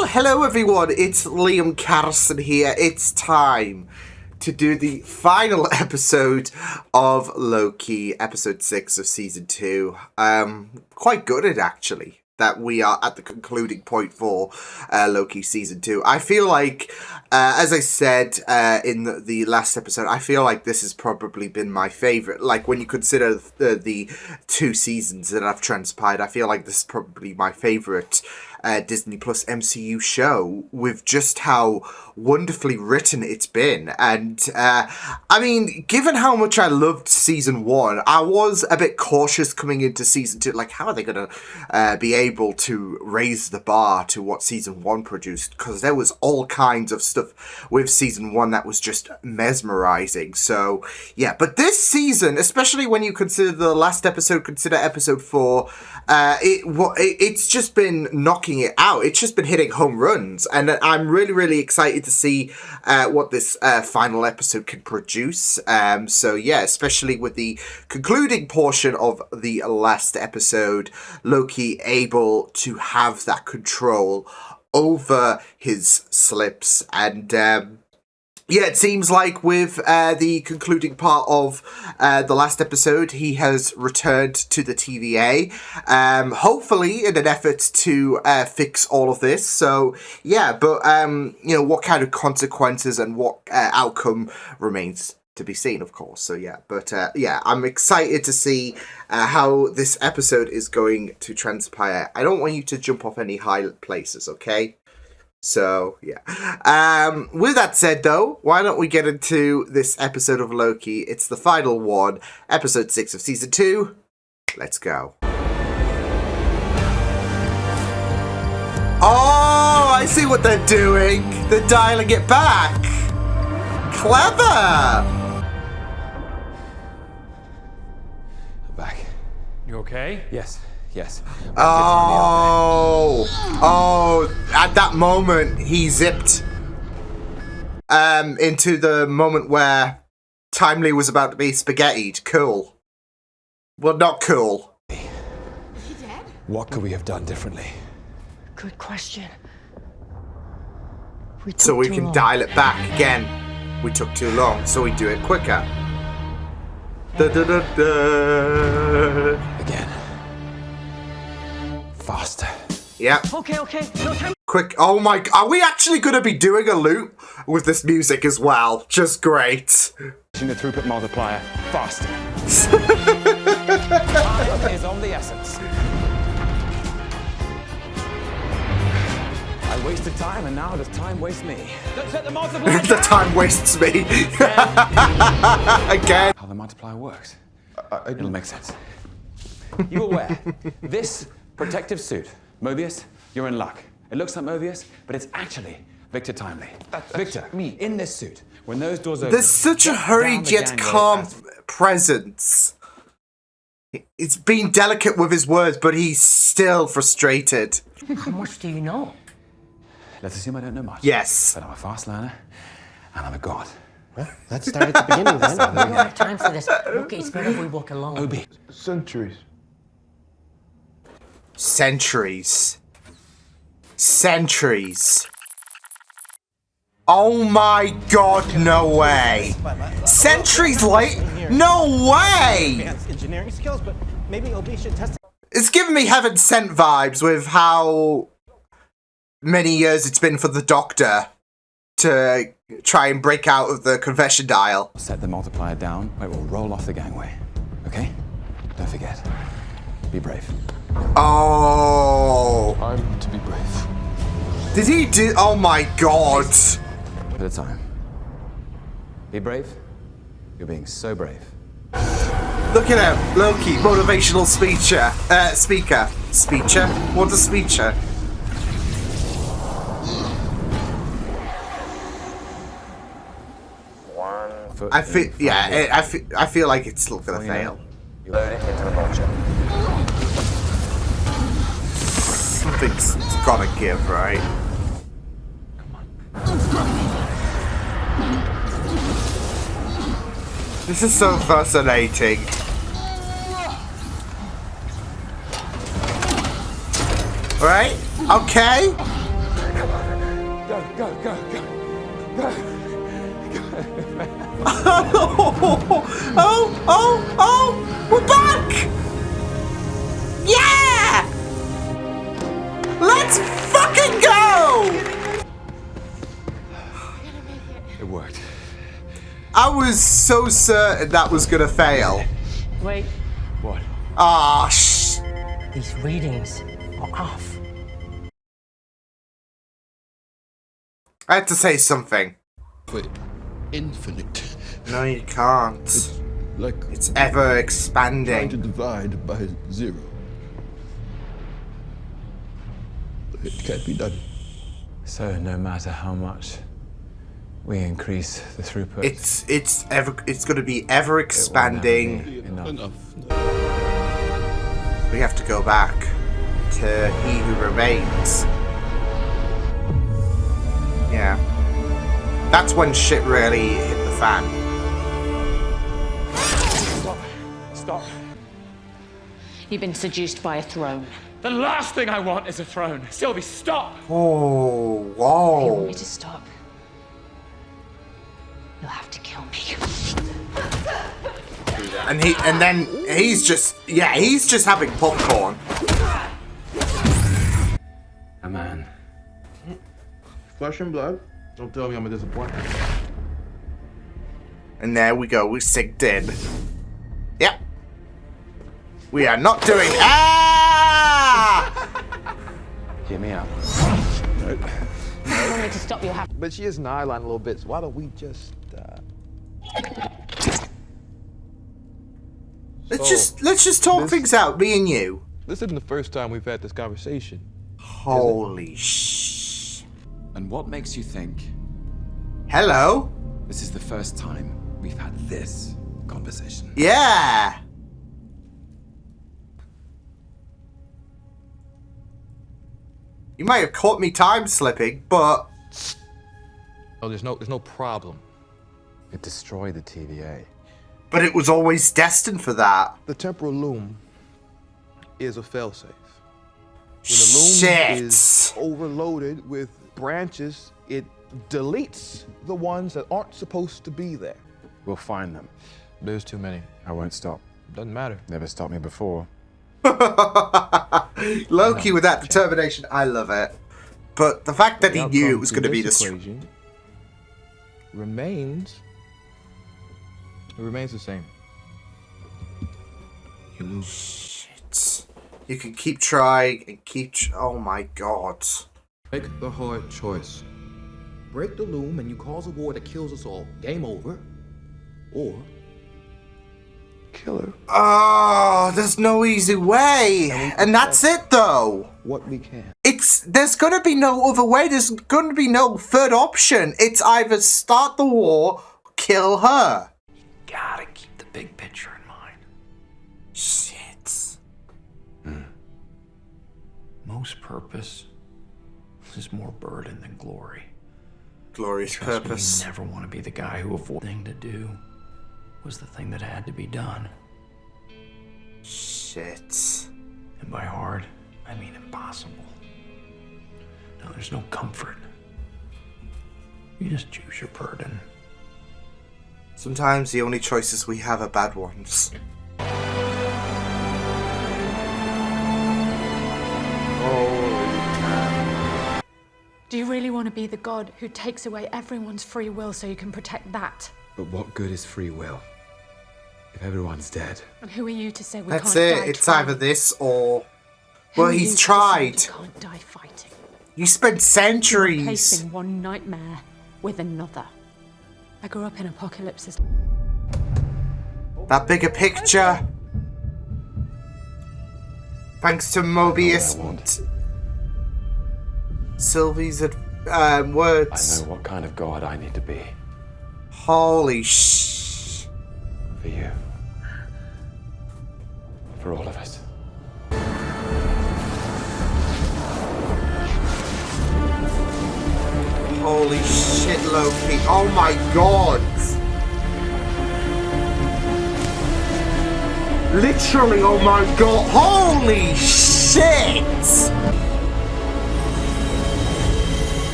Well, hello everyone, it's Liam Carson here. It's time to do the final episode of Loki, episode 6 of season 2. Quite good at actually that we are at the concluding point for Loki season 2. I feel like, as I said in the last episode, I feel like this has probably been my favourite. Like, when you consider the 2 seasons that have transpired, I feel like this is probably my favourite Disney Plus MCU show, with just how wonderfully written it's been. And I mean, given how much I loved season 1, I was a bit cautious coming into season 2. Like, how are they going to be able to raise the bar to what season 1 produced? Because there was all kinds of stuff with season 1 that was just mesmerizing. So yeah, but this season, especially when you consider the last episode, consider episode 4, it's just been knocking it out. It's just been hitting home runs, and I'm really excited to see what this final episode can produce. So yeah, especially with the concluding portion of the last episode, Loki able to have that control over his slips. And yeah, it seems like with the concluding part of the last episode, he has returned to the TVA, hopefully in an effort to fix all of this. So yeah, but you know, what kind of consequences and what outcome remains to be seen, of course. So yeah, but yeah, I'm excited to see how this episode is going to transpire. I don't want you to jump off any high places, okay? So, yeah. With that said, though, why don't we get into this episode of Loki? It's the final one, episode 6 of season 2. Let's go. Oh, I see what they're doing. They're dialing it back. Clever. I'm back. You okay? Yes. Oh, at that moment, he zipped into the moment where Timely was about to be spaghettied. Cool. Well, not cool. Is he dead? What could we have done differently? Good question. So we can dial it back again. We took too long, so we do it quicker. Again. Faster. Yeah. Okay. No time. Quick. Oh my. Are we actually going to be doing a loop with this music as well? Just great. Pushing the throughput multiplier faster. Time is of the essence. I wasted time, and now does time waste me? Don't set the multiplier. The time wastes me. Again. How the multiplier works. It'll make sense. You aware? This protective suit. Mobius, you're in luck. It looks like Mobius, but it's actually Victor Timely. Victor, me, in this suit. When those doors open... There's such a hurried yet calm presence. It's being delicate with his words, but he's still frustrated. How much do you know? Let's assume I don't know much. Yes. But I'm a fast learner, and I'm a god. Well, let's start at the beginning then. We don't have time for this. Look, it's better if we walk along. Obi. Centuries. Centuries. Oh my god, no way. Centuries late? No way! Engineering skills, but maybe Obi should test. It's giving me Heaven Sent vibes with how many years it's been for the Doctor to try and break out of the confession dial. Set the multiplier down, where it will roll off the gangway. Okay? Don't forget. Be brave. Oh. I'm to be brave. Did he do? Oh my god. At a time. Be brave. You're being so brave. Look at him. Loki, motivational speaker. Speecher? What's a speecher? I feel like it's still gonna fail. You load it into the vulture. Something's gotta give, right? This is so fascinating. Right? Okay. Go, go, go. Go. Oh! We're back! Yeah! Let's fucking go! It worked. I was so certain that was gonna fail. Wait, What? Ah, these readings are off. I had to say something. For infinite. No, you can't. Like It's ever trying to expanding. divide by 0. It can't be done. So no matter how much we increase the throughput, It's gonna be ever expanding. enough. We have to go back to He Who Remains. Yeah. That's when shit really hit the fan. Stop. You've been seduced by a throne. The last thing I want is a throne. Sylvie, stop! Oh, If you want whoa. me to stop, you'll have to kill me. And then he's just having popcorn. A man. Flesh and blood. Don't tell me I'm a disappointment. And there we go, we synced in. Yep. We are not doing. Ah! Hear me out. If you want me to stop, you'll have to. But she is an eyeline a little bit, so why don't we just Let's just talk things out, me and you. This isn't the first time we've had this conversation. Holy sh. And what makes you think Hello? this is the first time we've had this conversation? Yeah. You might have caught me time slipping, but Oh, there's no problem. It destroyed the TVA. it was always destined for that. The temporal loom is a failsafe. When the loom is Shit. overloaded with branches, it deletes the ones that aren't supposed to be there. We'll find them. There's too many. I won't stop. Doesn't matter. Never stopped me before. Loki with that determination, I love it. But the fact that he knew it was going to be this. equation remains the same. You lose. Shit. You can keep trying and keep. Oh my god. Make the hard choice. Break the loom and you cause a war that kills us all. Game over. Or kill her. Oh, there's no easy way. And that's it though. What we can. There's gonna be no other way. There's gonna be no third option. It's either start the war, or kill her. Gotta keep the big picture in mind. Shit. Most purpose is more burden than glory. Glorious Trust me, purpose. you never want to be the guy who avoided. Thing to do was the thing that had to be done. Shit. And by hard, I mean impossible. No, there's no comfort. You just choose your burden. Sometimes the only choices we have are bad ones. Do you really want to be the god who takes away everyone's free will so you can protect that? But what good is free will if everyone's dead? And who are you to say we That's can't it. die It's trying? either this or. Who Well, are you he's to decide tried. You can't die fighting. You spent centuries. Replacing one nightmare with another. I grew up in apocalypses. That bigger picture. Thanks to Mobius. Sylvie's words. I know what kind of god I need to be Holy sh. for you. For all of us. Holy shit, Loki. Oh my god. Literally, oh my god. Holy shit.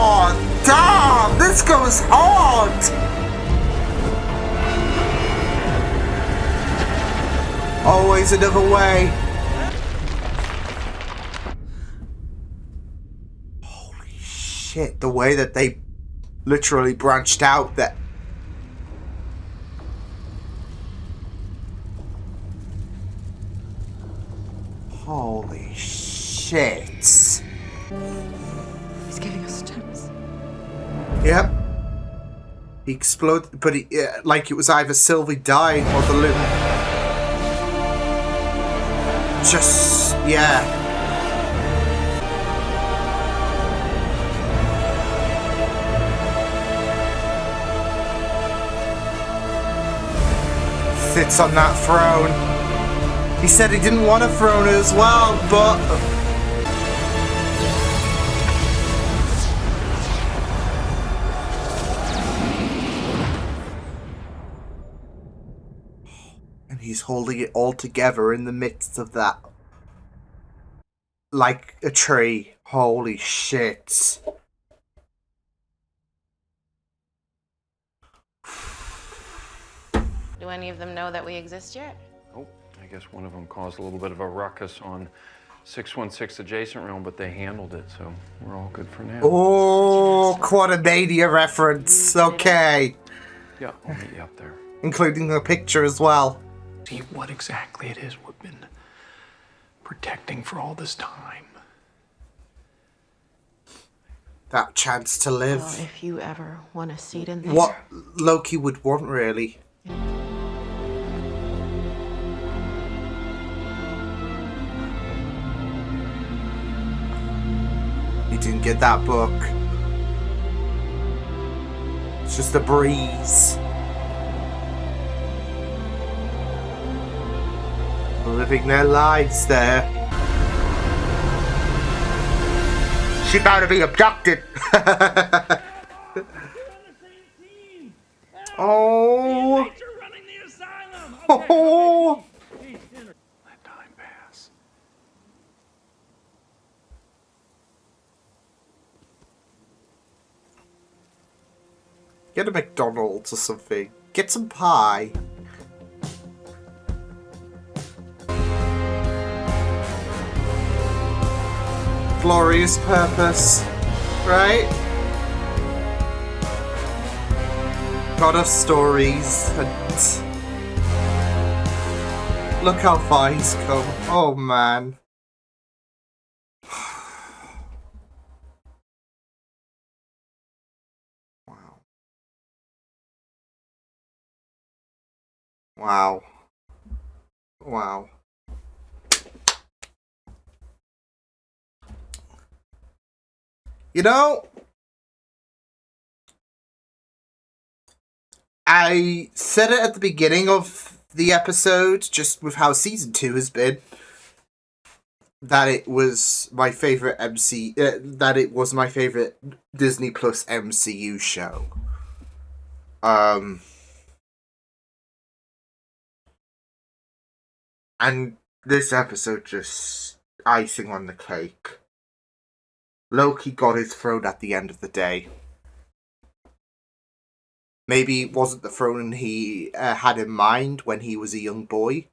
Oh, damn! This goes hard! Always another way. Holy shit, the way that they literally branched out that. Holy shit. He's giving us a chance. Yep. He exploded, but like it was either Sylvie died or the loop. Just, yeah. Sits on that throne. He said he didn't want a throne as well, but... And he's holding it all together in the midst of that. Like a tree. Holy shit. Do any of them know that we exist yet? Oh, I guess one of them caused a little bit of a ruckus on 616 adjacent realm, but they handled it, so we're all good for now. Oh, Quantumania reference. Okay. Yeah, I'll meet you up there. Including the picture as well. See what exactly it is we've been protecting for all this time. That chance to live. Well, if you ever want a seat in there. What Loki would want, really. He didn't get that book. It's just a breeze. Living their lives there. She about to be abducted. Oh. Oh. Let time pass. Get a McDonald's or something. Get some pie. Glorious purpose, right? God of stories, and look how far he's come. Oh man. Wow. Wow. Wow. You know, I said it at the beginning of the episode, just with how season 2 has been, that it was my favorite that it was my favorite Disney Plus MCU show. And this episode just icing on the cake. Loki got his throne at the end of the day. Maybe it wasn't the throne he had in mind when he was a young boy.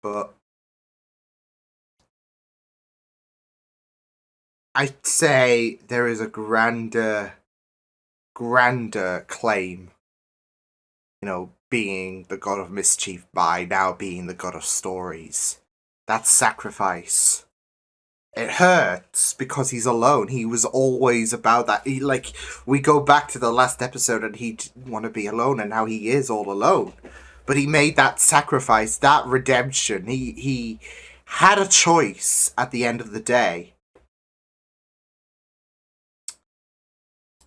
But I'd say there is a grander claim. You know, being the god of mischief by now being the god of stories. That's sacrifice. It hurts because he's alone. He was always about that. We go back to the last episode and he didn't want to be alone, and now he is all alone. But he made that sacrifice, that redemption. He had a choice at the end of the day.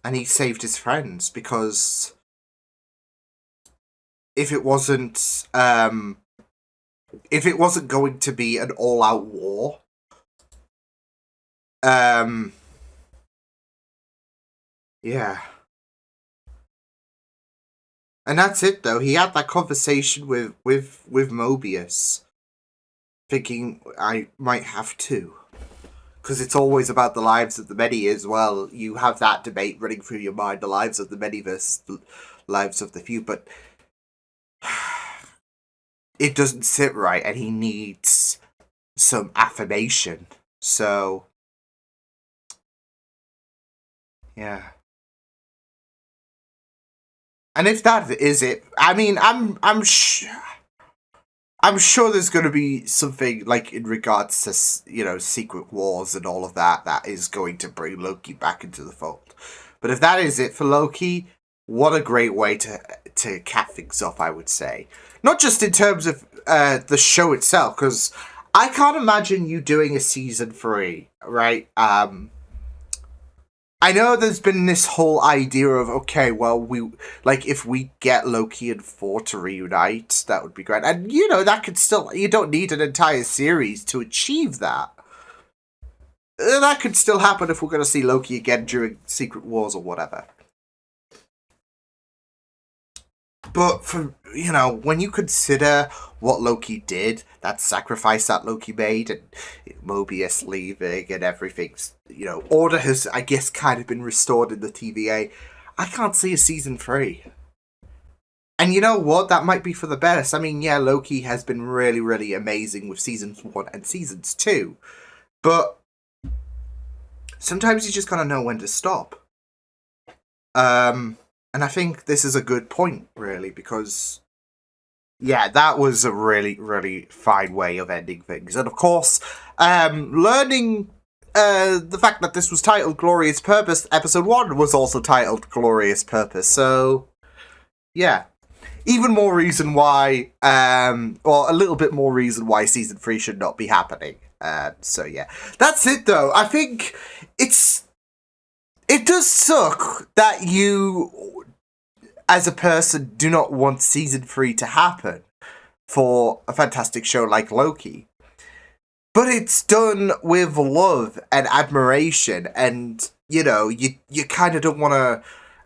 And he saved his friends because if it wasn't going to be an all-out war, yeah. And that's it though. He had that conversation with Mobius, thinking I might have to because it's always about the lives of the many as well. You have that debate running through your mind, the lives of the many versus the lives of the few, but it doesn't sit right, and he needs some affirmation. So, yeah. And if that is it, I mean, I'm sure there's going to be something, like, in regards to, you know, Secret Wars and all of that, that is going to bring Loki back into the fold. But if that is it for Loki, what a great way to cap things off, I would say. Not just in terms of the show itself, because I can't imagine you doing a season 3, right? I know there's been this whole idea of, okay, well, if we get Loki and Thor to reunite, that would be great. And, you know, that could still, you don't need an entire series to achieve that. That could still happen if we're going to see Loki again during Secret Wars or whatever. But, for, you know, when you consider what Loki did, that sacrifice that Loki made, and Mobius leaving and everything's, you know, order has, I guess, kind of been restored in the TVA, I can't see a season 3. And you know what? That might be for the best. I mean, yeah, Loki has been really, really amazing with seasons 1 and seasons 2. But sometimes you just gotta know when to stop. And I think this is a good point, really, because, yeah, that was a really, really fine way of ending things. And, of course, learning the fact that this was titled Glorious Purpose, Episode 1 was also titled Glorious Purpose. So, yeah. Even more reason why, or a little bit more reason why Season 3 should not be happening. So, yeah. That's it, though. I think it does suck that you, as a person, do not want Season 3 to happen for a fantastic show like Loki. But it's done with love and admiration, and, you know, you kind of don't want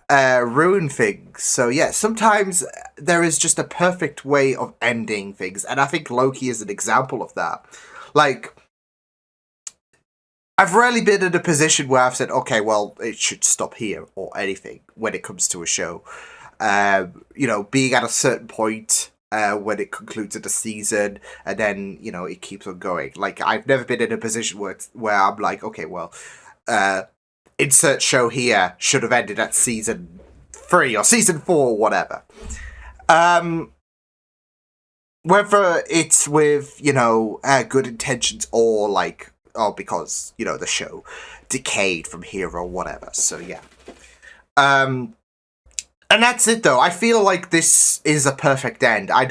to ruin things. So, yeah, sometimes there is just a perfect way of ending things, and I think Loki is an example of that. Like, I've rarely been in a position where I've said, okay, well, it should stop here, or anything, when it comes to a show. You know, being at a certain point when it concludes at a season, and then, you know, it keeps on going. Like, I've never been in a position where I'm like, okay, well, insert show here should have ended at season 3 or season 4 or whatever. Whether it's with, you know, good intentions or, like, because, you know, the show decayed from here or whatever. So, yeah. And that's it, though. I feel like this is a perfect end. I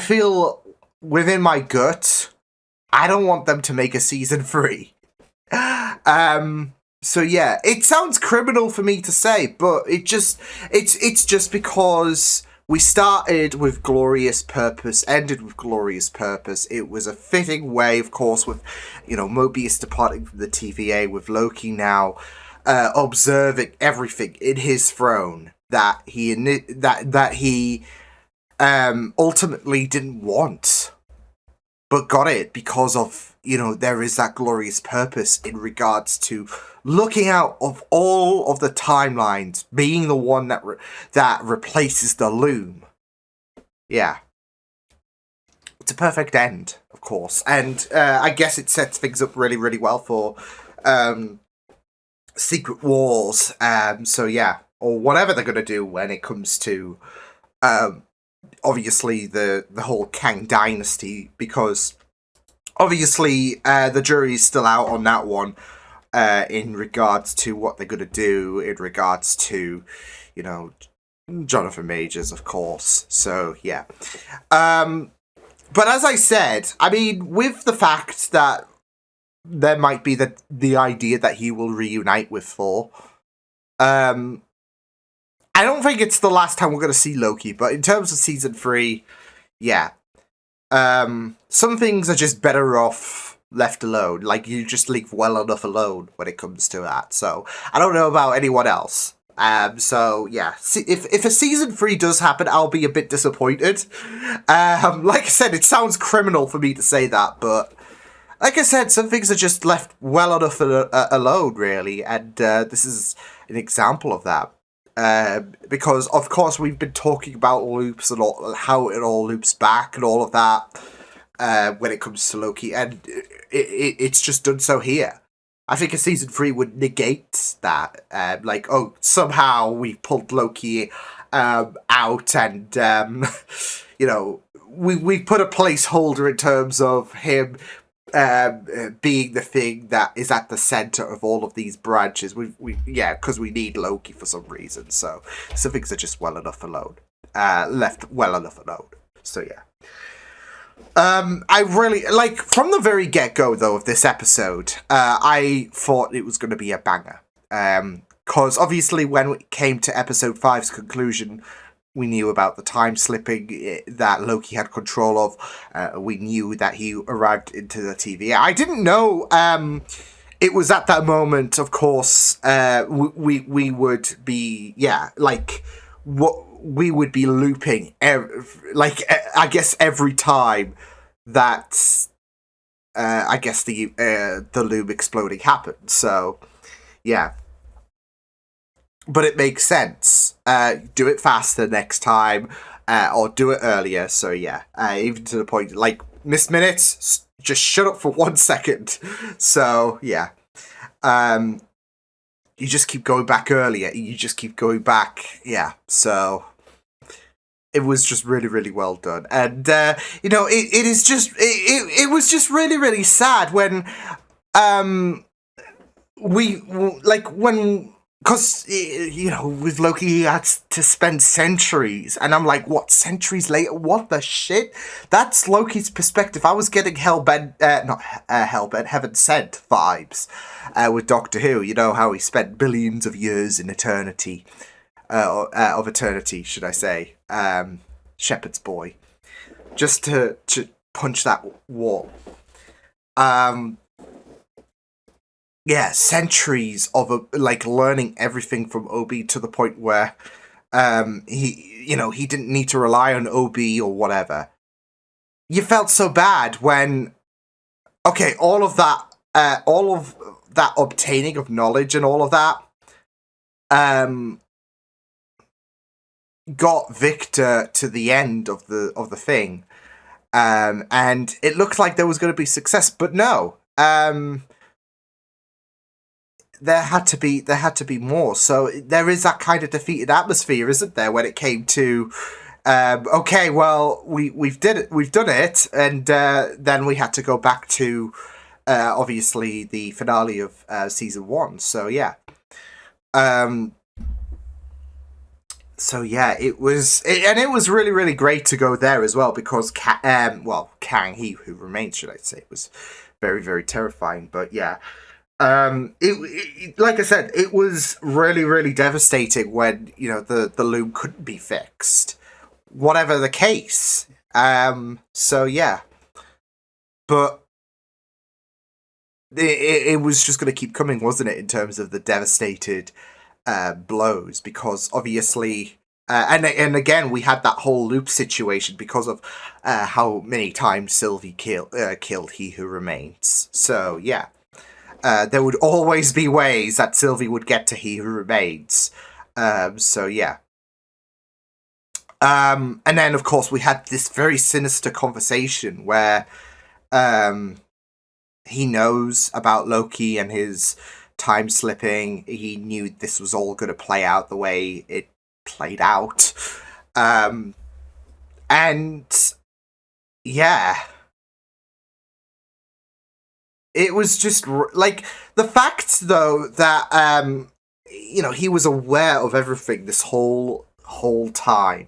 feel within my gut, I don't want them to make a season 3. So, yeah. It sounds criminal for me to say, but it's just because we started with Glorious Purpose, ended with Glorious Purpose. It was a fitting way, of course, with, you know, Mobius departing from the TVA, with Loki now observing everything in his throne that he ultimately didn't want, but got it because of, you know, there is that glorious purpose in regards to looking out of all of the timelines, being the one that replaces the loom. Yeah. It's a perfect end, of course. And I guess it sets things up really, really well for Secret Wars. So, yeah. Or whatever they're going to do when it comes to, obviously, the whole Kang Dynasty. Because, obviously, the jury's still out on that one. In regards to what they're going to do, in regards to, you know, Jonathan Majors, of course. So, yeah. But as I said, I mean, with the fact that there might be the idea that he will reunite with Thor, I don't think it's the last time we're going to see Loki, but in terms of season 3, yeah. Some things are just better off left alone. Like, you just leave well enough alone when it comes to that. So, I don't know about anyone else. So, yeah. If a season 3 does happen, I'll be a bit disappointed. Like I said, it sounds criminal for me to say that, but like I said, some things are just left well enough alone, really, and this is an example of that. Because, of course, we've been talking about loops and how it all loops back and all of that when it comes to Loki, and it's just done so here. I think a season 3 would negate that. Like, oh, somehow we pulled Loki out and, you know, we put a placeholder in terms of him being the thing that is at the center of all of these branches. Because we need Loki for some reason. So some things are just well enough alone. Left well enough alone. So yeah. I really, like, from the very get-go, though, of this episode, I thought it was going to be a banger. Because, obviously, when it came to episode 5's conclusion, we knew about the time slipping that Loki had control of. We knew that he arrived into the TV. I didn't know it was at that moment, of course, we would be, we would be looping, I guess every time that, I guess the loop exploding happened. So, yeah. But it makes sense. Do it faster next time, or do it earlier. So yeah, even to the point, like, missed minutes, just shut up for 1 second. So yeah, you just keep going back earlier. You just keep going back. Yeah. So it was just really, really well done. And you know, it was just really, really sad when because, you know, with Loki, he had to spend centuries. And I'm like, what, centuries later? What the shit? That's Loki's perspective. I was getting Heaven Sent vibes with Doctor Who. You know, how he spent billions of years in eternity. Of eternity, should I say. Shepherd's Boy. Just to punch that wall. Yeah, centuries of learning everything from Obi to the point where he didn't need to rely on Obi or whatever. You felt so bad when all of that obtaining of knowledge and all of that got Victor to the end of the thing. And it looked like there was going to be success, but no. There had to be more. So there is that kind of defeated atmosphere, isn't there, when it came to we've done it, and then we had to go back to obviously the finale of season 1. So yeah. It was really, really great to go there as well, because Kang, he who remains, should I say, was very, very terrifying. But yeah. It like I said, it was really, really devastating when, you know, the loom couldn't be fixed, whatever the case. So yeah, but it was just going to keep coming, wasn't it, in terms of the devastated blows, because obviously, and again, we had that whole loop situation because of how many times Sylvie killed He Who Remains. So yeah. There would always be ways that Sylvie would get to He Who Remains. So yeah. And then, of course, we had this very sinister conversation where he knows about Loki and his time slipping. He knew this was all going to play out the way it played out. And yeah. It was just, like, the fact, though, that, you know, he was aware of everything this whole time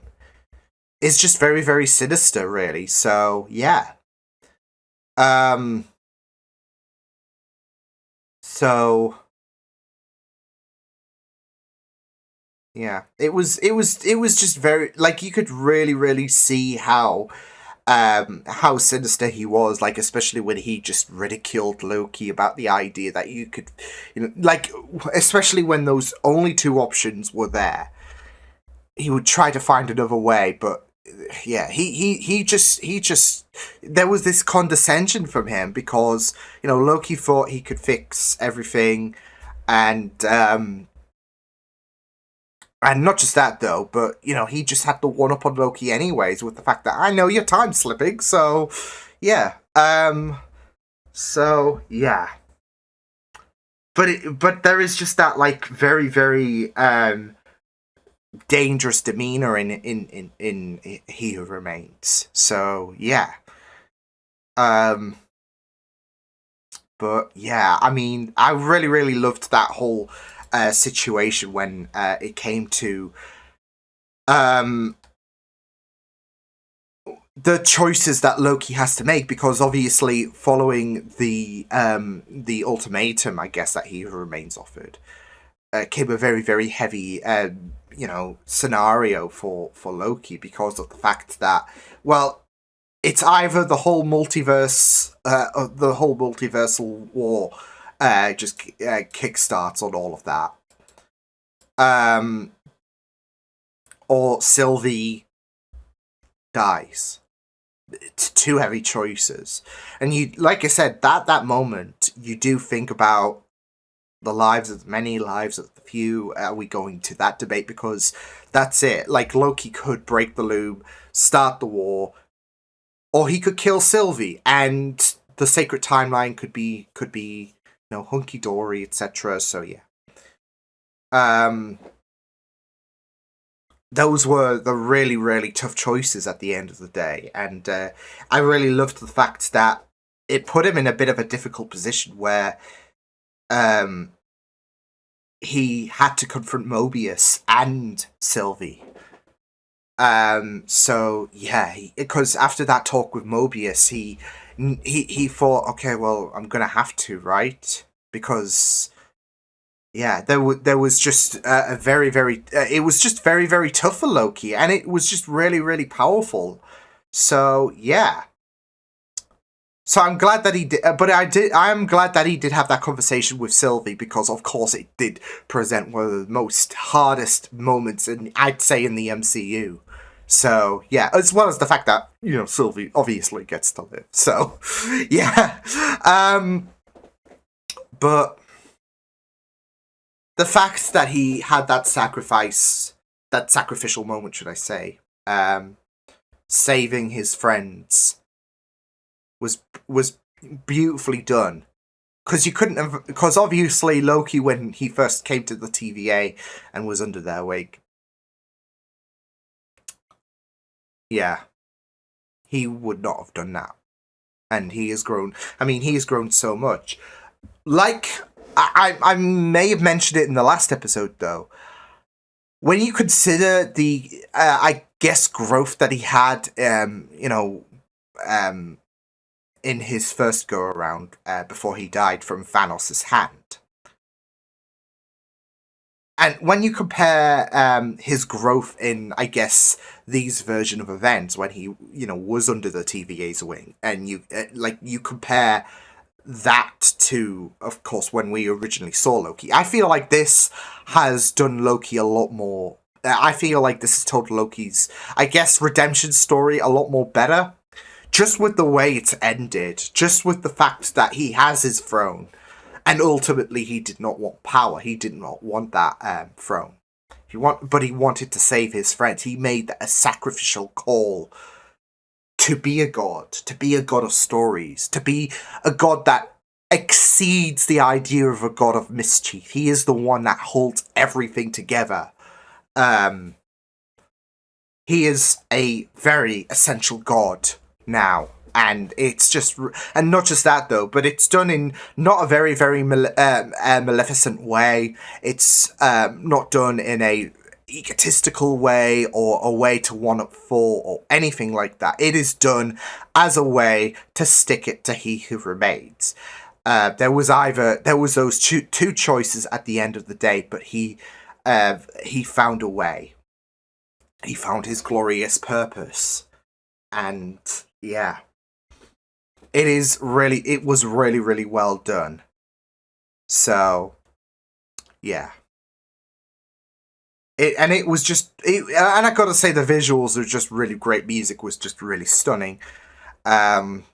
is just very, very sinister, really. So, yeah. Yeah. It was just very, like, you could really, really see how sinister he was, like, especially when he just ridiculed Loki about the idea that you could, you know, like, especially when those only two options were there. He would try to find another way, but yeah, he just there was this condescension from him because, you know, Loki thought he could fix everything, and not just that though, but you know, he just had the one up on Loki anyways with the fact that I know your time's slipping, so yeah. So yeah. But there is just that like very, very dangerous demeanor in He Who Remains. So yeah. But yeah, I mean, I really, really loved that whole situation when it came to the choices that Loki has to make, because obviously following the ultimatum, I guess, that He Who Remains offered, came a very, very heavy you know, scenario for Loki, because of the fact that, well, it's either the whole multiverse, the whole multiversal war just kickstarts on all of that, or Sylvie dies. It's two heavy choices, and you, like I said, that moment, you do think about the lives of the many, lives of the few. Are we going to that debate? Because that's it. Like, Loki could break the loom, start the war, or he could kill Sylvie, and the sacred timeline could be, you know, hunky dory, etc. So yeah. Those were the really, really tough choices at the end of the day, and I really loved the fact that it put him in a bit of a difficult position where he had to confront Mobius and Sylvie. So yeah, because after that talk with Mobius, he thought, okay, well, I'm gonna have to, right? Because yeah, there was just a very, very it was just very, very tough for Loki, and it was just really, really powerful. So yeah. So I'm glad that he did, but I'm glad that he did have that conversation with Sylvie, because of course it did present one of the most hardest moments I'd say in the MCU. So yeah, as well as the fact that, you know, Sylvie obviously gets to live. So yeah, but the fact that he had that sacrificial moment, should I say, saving his friends, was beautifully done. Because you couldn't have, because obviously Loki, when he first came to the TVA and was under their wing, yeah, he would not have done that. And he has grown, I mean, he has grown so much. Like, I may have mentioned it in the last episode, though. When you consider the, I guess, growth that he had, you know, in his first go-around, before he died from Thanos' hand. And when you compare his growth in, I guess, these version of events, when he, you know, was under the TVA's wing, and you you compare that to, of course, when we originally saw Loki, I feel like this has done Loki a lot more. I feel like this has told Loki's, I guess, redemption story a lot more better. Just with the way it's ended, just with the fact that he has his throne, and ultimately he did not want power. He did not want that throne. But he wanted to save his friends. He made a sacrificial call to be a god of stories, to be a god that exceeds the idea of a god of mischief. He is the one that holds everything together. He is a very essential god now, and it's just, and not just that though, but it's done in not a very, very maleficent way. It's not done in a egotistical way, or a way to one up four, or anything like that. It is done as a way to stick it to He Who Remains. There was those two choices at the end of the day, but he found a way. He found his glorious purpose, and yeah, it was really, really well done. So yeah, it was just, and I gotta say the visuals are just really great. Music was just really stunning. And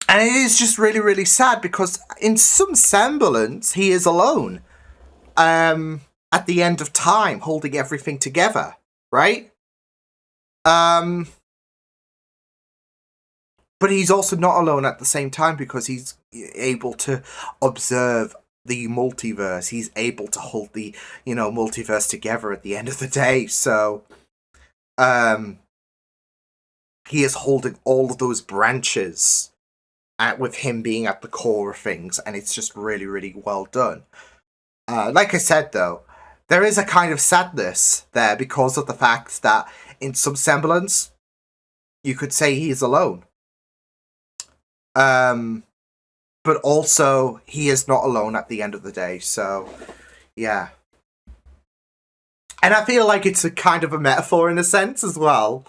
it is just really, really sad because in some semblance, he is alone. At the end of time, holding everything together, right? But he's also not alone at the same time because he's able to observe the multiverse. He's able to hold the, multiverse together at the end of the day. So, he is holding all of those branches with him being at the core of things. And it's just really, really well done. Like I said, though, there is a kind of sadness there because of the fact that in some semblance, you could say he is alone. But also, he is not alone at the end of the day, so, yeah. And I feel like it's a kind of a metaphor in a sense as well.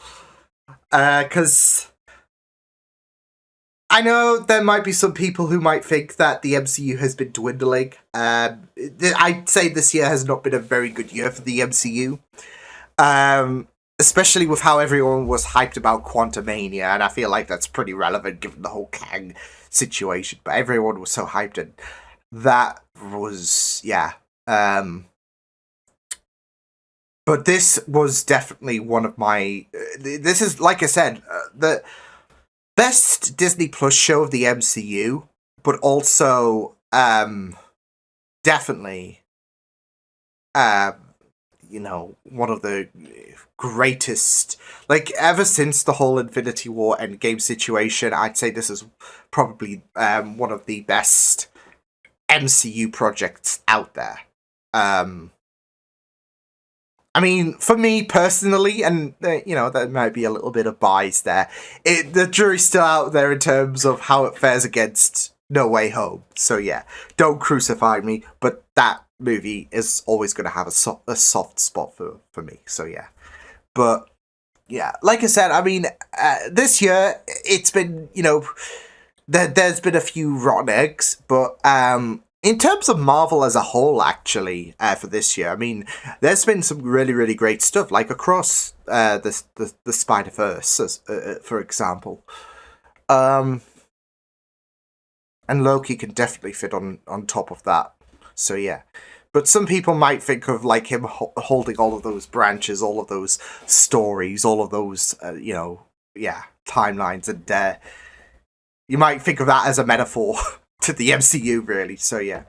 Because I know there might be some people who might think that the MCU has been dwindling. I'd say this year has not been a very good year for the MCU. Especially with how everyone was hyped about Quantumania, and I feel like that's pretty relevant given the whole Kang situation. But everyone was so hyped, and that was, yeah. But this was definitely one of my... this is, like I said, the best Disney Plus show of the MCU, but also, definitely, one of the greatest, like, ever since the whole Infinity War Endgame situation, I'd say this is probably one of the best MCU projects out there. I mean, for me personally, and, there might be a little bit of bias there, the jury's still out there in terms of how it fares against No Way Home. So, yeah, don't crucify me, but that movie is always going to have a soft spot for me. So, yeah. But, yeah, like I said, I mean, this year, it's been, there's been a few rotten eggs, but, in terms of Marvel as a whole, actually, for this year, I mean, there's been some really, really great stuff, like across the Spider-Verse, for example. And Loki can definitely fit on top of that. So, yeah. But some people might think of, like, him holding all of those branches, all of those stories, all of those, timelines, and you might think of that as a metaphor to the MCU, really. So, yeah.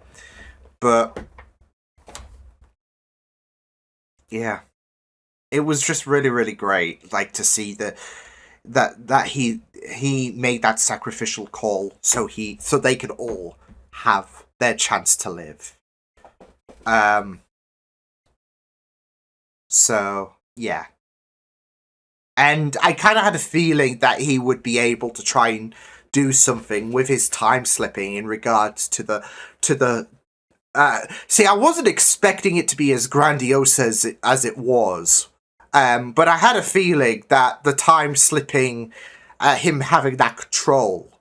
But, yeah. It was just really, really great, like, to see that he made that sacrificial call so they could all have their chance to live. So, yeah. And I kind of had a feeling that he would be able to try and do something with his time slipping in regards to the see, I wasn't expecting it to be as grandiose as it was. But I had a feeling that the time slipping, him having that control,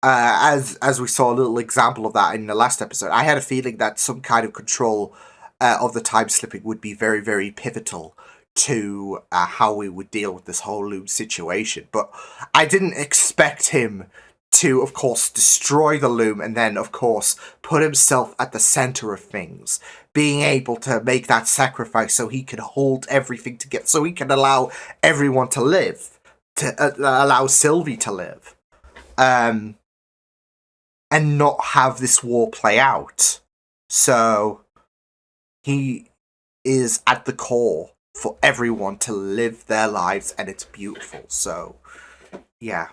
as we saw a little example of that in the last episode, I had a feeling that some kind of control of the time slipping would be very, very pivotal to how we would deal with this whole loom situation. But I didn't expect him to, of course, destroy the loom and then, of course, put himself at the center of things, being able to make that sacrifice so he can hold everything together, so he can allow everyone to live, to allow Sylvie to live, and not have this war play out. So he is at the core for everyone to live their lives, and it's beautiful. So, yeah.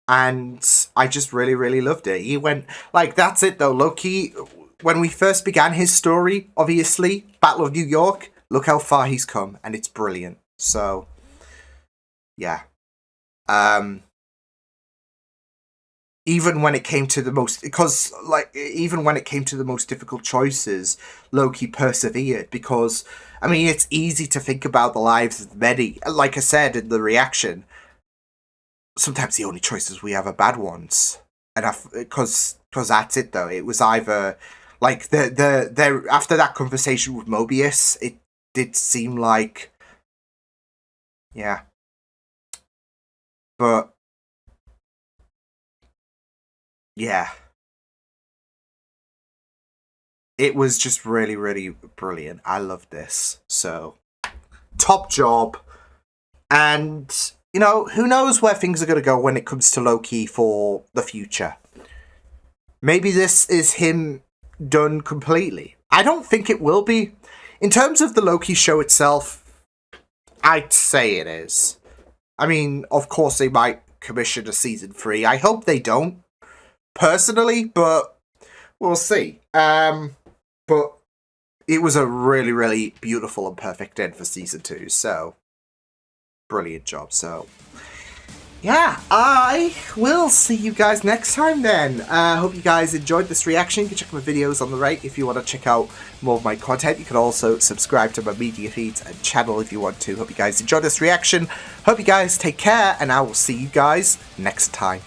And I just really, really loved it. He went, like, that's it though. Loki, when we first began his story, obviously, Battle of New York, look how far he's come, and it's brilliant. So, yeah. Even when it came to the most, because, like, even when it came to the most difficult choices, Loki persevered, because, I mean, it's easy to think about the lives of many. Like I said in the reaction, sometimes the only choices we have are bad ones. And because that's it, though. It was either, Like, the after that conversation with Mobius, it did seem like... Yeah. But... Yeah. It was just really, really brilliant. I loved this. So, top job. And, you know, who knows where things are going to go when it comes to Loki for the future. Maybe this is him done completely. I don't think it will be. In terms of the Loki show itself, I'd say it is. I mean, of course they might commission a season 3. I hope they don't, personally, but we'll see. But it was a really, really beautiful and perfect end for season 2, so brilliant job. So yeah, I will see you guys next time then. Hope you guys enjoyed this reaction. You can check my videos on the right if you want to check out more of my content. You can also subscribe to my media feeds and channel if you want to. Hope you guys enjoyed this reaction. Hope you guys take care, and I will see you guys next time.